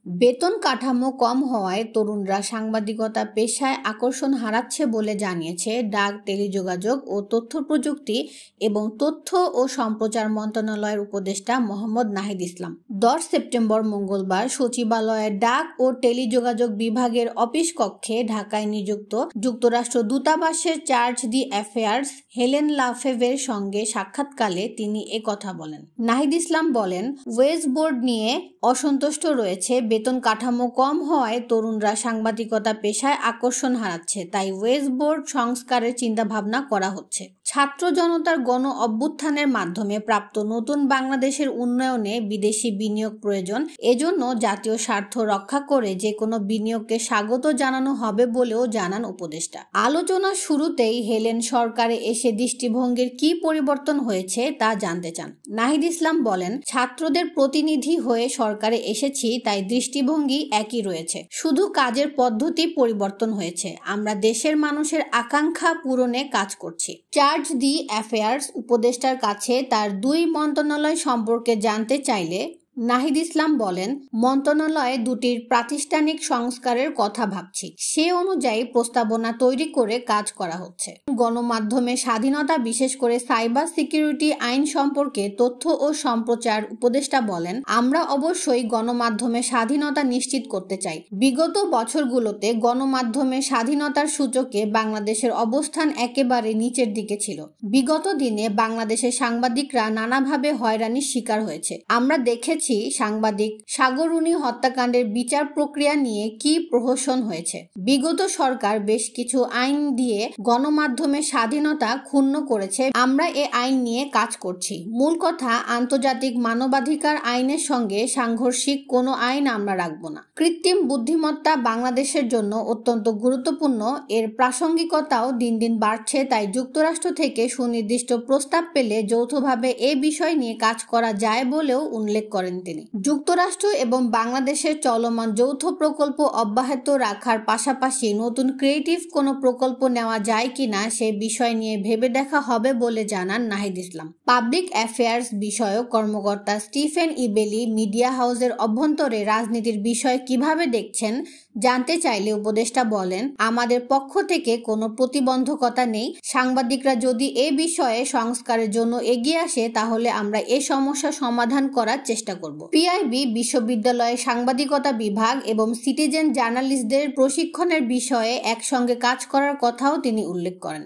বেতন কাঠামো কম হওয়ায় তরুণরা সাংবাদিকতা পেশায় আকর্ষণ হারাচ্ছে বলে জানিয়েছে ডাক, টেলিযোগাযোগ ও তথ্য প্রযুক্তি এবং তথ্য ও সম্প্রচার মন্ত্রণালয়ের উপদেষ্টা মোহাম্মদ নাহিদ ইসলাম। 10 সেপ্টেম্বর মঙ্গলবার সচিবালয়ের ডাক ও টেলিযোগাযোগ বিভাগের অফিস কক্ষে ঢাকায় নিযুক্ত যুক্তরাষ্ট্র দূতাবাসের চার্জ দি অ্যাফেয়ার্স হেলেন লাফেভের সঙ্গে সাক্ষাৎকালে তিনি একথা বলেন। নাহিদ ইসলাম বলেন, ওয়েজ বোর্ড নিয়ে অসন্তুষ্ট রয়েছে। বেতন কাঠামো কম হওয়ায় তরুণরা সাংবাদিকতা পেশায় আকর্ষণ হারাচ্ছে, তাই ওয়েজ বোর্ড সংস্কারের চিন্তাভাবনা করা হচ্ছে। ছাত্র জনতার গণ অভ্যুত্থানের মাধ্যমে প্রাপ্ত নতুন বাংলাদেশের উন্নয়নে বিদেশি বিনিয়োগ প্রয়োজন। এজন্য জাতীয় স্বার্থ রক্ষা করে যে কোনো বিনিয়োগকে স্বাগত জানানো হবে বলেও জানান উপদেষ্টা। আলোচনার শুরুতেই হেলেন সরকারে এসে দৃষ্টিভঙ্গির কি পরিবর্তন হয়েছে তা জানতে চান। নাহিদ ইসলাম বলেন, ছাত্রদের প্রতিনিধি হয়ে সরকারে এসেছি, তাই দৃষ্টিভঙ্গি একই রয়েছে, শুধু কাজের পদ্ধতি পরিবর্তন হয়েছে। আমরা দেশের মানুষের আকাঙ্ক্ষা পূরণে কাজ করছি। চার্জ দি অ্যাফেয়ার্স উপদেষ্টার কাছে তার দুই মন্ত্রণালয় সম্পর্কে জানতে চাইলে নাহিদ ইসলাম বলেন, মন্ত্রণালয়ে দুটির প্রাতিষ্ঠানিক সংস্কারের কথা ভাবছি, সে অনুযায়ী প্রস্তাবনা তৈরি করে কাজ করা হচ্ছে। গণমাধ্যমের স্বাধীনতা, বিশেষ করে সাইবার সিকিউরিটি আইন সম্পর্কে তথ্য ও সম্প্রচার উপদেষ্টা বলেন, আমরা অবশ্যই গণমাধ্যমের স্বাধীনতা নিশ্চিত করতে চাই। বিগত বছরগুলোতে গণমাধ্যমের স্বাধীনতার সূচকে বাংলাদেশের অবস্থান একেবারে নিচের দিকে ছিল। বিগত দিনে বাংলাদেশের সাংবাদিকরা নানাভাবে হয়রানির শিকার হয়েছে। আমরা দেখেছি সাংবাদিক সাগরুনি হত্যাকাণ্ডের বিচার প্রক্রিয়া নিয়ে কি প্রহসন হয়েছে। বিগত সরকার বেশ কিছু আইন দিয়ে গণমাধ্যমের স্বাধীনতা ক্ষুণ্ণ করেছে। আমরা এ আইন নিয়ে কাজ করছি। মূল কথা, আন্তর্জাতিক মানবাধিকার আইনের সঙ্গে সাংঘর্ষিক কোনো আইন আমরা রাখব না। কৃত্রিম বুদ্ধিমত্তা বাংলাদেশের জন্য অত্যন্ত গুরুত্বপূর্ণ, এর প্রাসঙ্গিকতাও দিন দিন বাড়ছে। তাই যুক্তরাষ্ট্র থেকে সুনির্দিষ্ট প্রস্তাব পেলে যৌথভাবে এ বিষয় নিয়ে কাজ করা যায় বলেও উল্লেখ করেন তিনি। যুক্তরাষ্ট্র এবং বাংলাদেশের চলমান যৌথ প্রকল্প অব্যাহত রাখার পাশাপাশি নতুন ক্রিয়েটিভ কোনো প্রকল্প নেওয়া যায় কিনা সে বিষয় নিয়ে ভেবে দেখা হবে বলে জানান নাহিদ ইসলাম। পাবলিক অ্যাফেয়ার্স বিষয়ক কর্মকর্তা স্টিফেন ইবেলি মিডিয়া হাউসের অভ্যন্তরে রাজনীতির বিষয় কিভাবে দেখছেন জানতে চাইলে উপদেষ্টা বলেন, আমাদের পক্ষ থেকে কোনো প্রতিবন্ধকতা নেই। সাংবাদিকরা যদি এ বিষয়ে সংস্কারের জন্য এগিয়ে আসে তাহলে আমরা এ সমস্যা সমাধান করার চেষ্টা করব। পিআইবি বিশ্ববিদ্যালয়ের সাংবাদিকতা বিভাগ এবং সিটিজেন জার্নালিস্টদের প্রশিক্ষণের বিষয়ে একসঙ্গে কাজ করার কথাও তিনি উল্লেখ করেন।